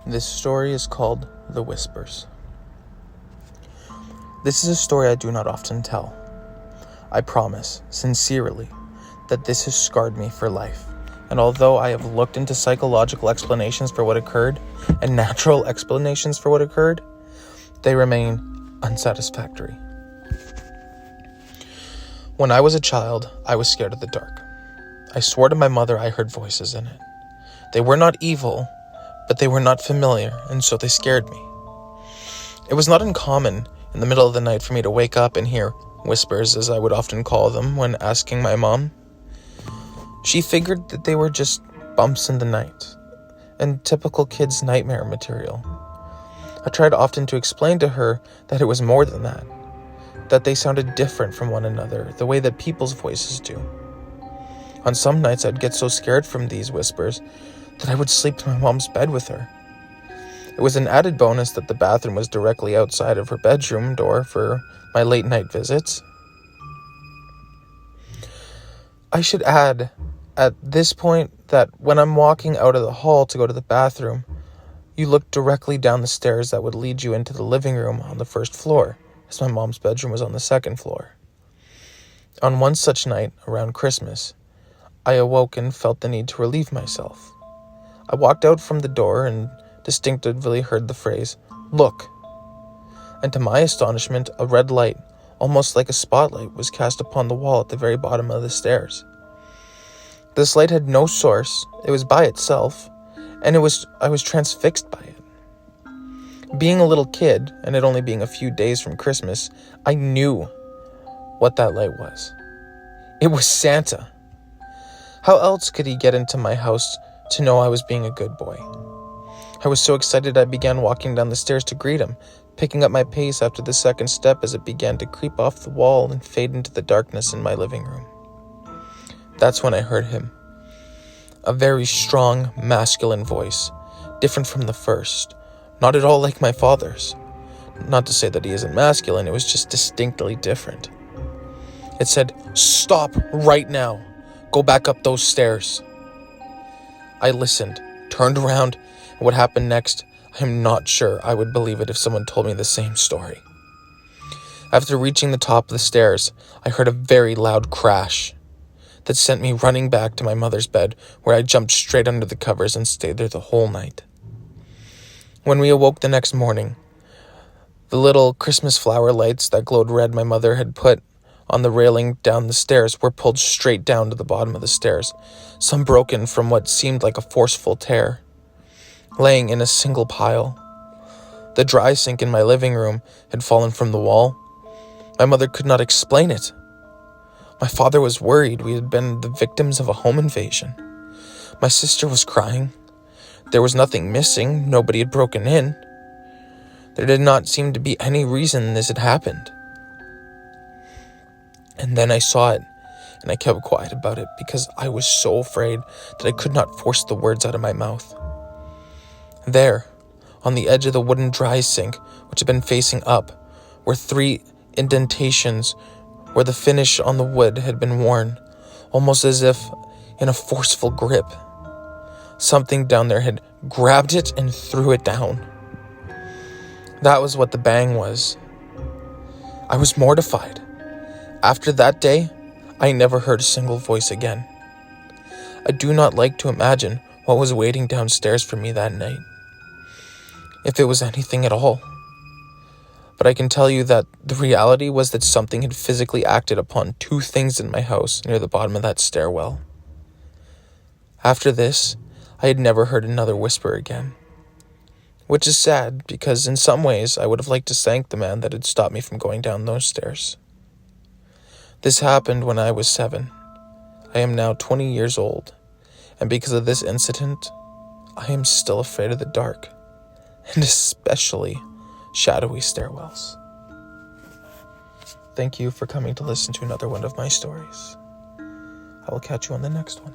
This story is called The Whispers. This is a story I do not often tell. I promise, sincerely, that this has scarred me for life. And although I have looked into psychological explanations for what occurred and natural explanations for what occurred, they remain unsatisfactory. When I was a child, I was scared of the dark. I swore to my mother I heard voices in it. They were not evil, but they were not familiar, and so they scared me. It was not uncommon in the middle of the night for me to wake up and hear whispers, as I would often call them when asking my mom. She figured that they were just bumps in the night, and typical kids' nightmare material. I tried often to explain to her that it was more than that they sounded different from one another, the way that people's voices do. On some nights, I'd get so scared from these whispers that I would sleep in my mom's bed with her. It was an added bonus that the bathroom was directly outside of her bedroom door for my late night visits. I should add at this point that when I'm walking out of the hall to go to the bathroom, you look directly down the stairs that would lead you into the living room on the first floor, as my mom's bedroom was on the second floor. On one such night, around Christmas, I awoke and felt the need to relieve myself. I walked out from the door and distinctively heard the phrase, "Look." And to my astonishment, a red light, almost like a spotlight, was cast upon the wall at the very bottom of the stairs. This light had no source, it was by itself, and I was transfixed by it. Being a little kid, and it only being a few days from Christmas, I knew what that light was. It was Santa. How else could he get into my house to know I was being a good boy? I was so excited I began walking down the stairs to greet him, picking up my pace after the second step as it began to creep off the wall and fade into the darkness in my living room. That's when I heard him. A very strong, masculine voice, different from the first, not at all like my father's. Not to say that he isn't masculine, it was just distinctly different. It said, "Stop right now. Go back up those stairs." I listened, turned around, and what happened next, I am not sure I would believe it if someone told me the same story. After reaching the top of the stairs, I heard a very loud crash that sent me running back to my mother's bed, where I jumped straight under the covers and stayed there the whole night. When we awoke the next morning, the little Christmas flower lights that glowed red my mother had put on the railing down the stairs were pulled straight down to the bottom of the stairs, some broken from what seemed like a forceful tear, laying in a single pile. The dry sink in my living room had fallen from the wall. My mother could not explain it. My father was worried we had been the victims of a home invasion. My sister was crying. There was nothing missing. Nobody had broken in. There did not seem to be any reason this had happened. And then I saw it, and I kept quiet about it because I was so afraid that I could not force the words out of my mouth. There, on the edge of the wooden dry sink, which had been facing up, were 3 indentations where the finish on the wood had been worn, almost as if in a forceful grip. Something down there had grabbed it and threw it down. That was what the bang was. I was mortified. After that day, I never heard a single voice again. I do not like to imagine what was waiting downstairs for me that night, if it was anything at all. But I can tell you that the reality was that something had physically acted upon 2 things in my house near the bottom of that stairwell. After this, I had never heard another whisper again, which is sad because in some ways I would have liked to thank the man that had stopped me from going down those stairs. This happened when I was 7. I am now 20 years old, and because of this incident, I am still afraid of the dark, and especially shadowy stairwells. Thank you for coming to listen to another one of my stories. I will catch you on the next one.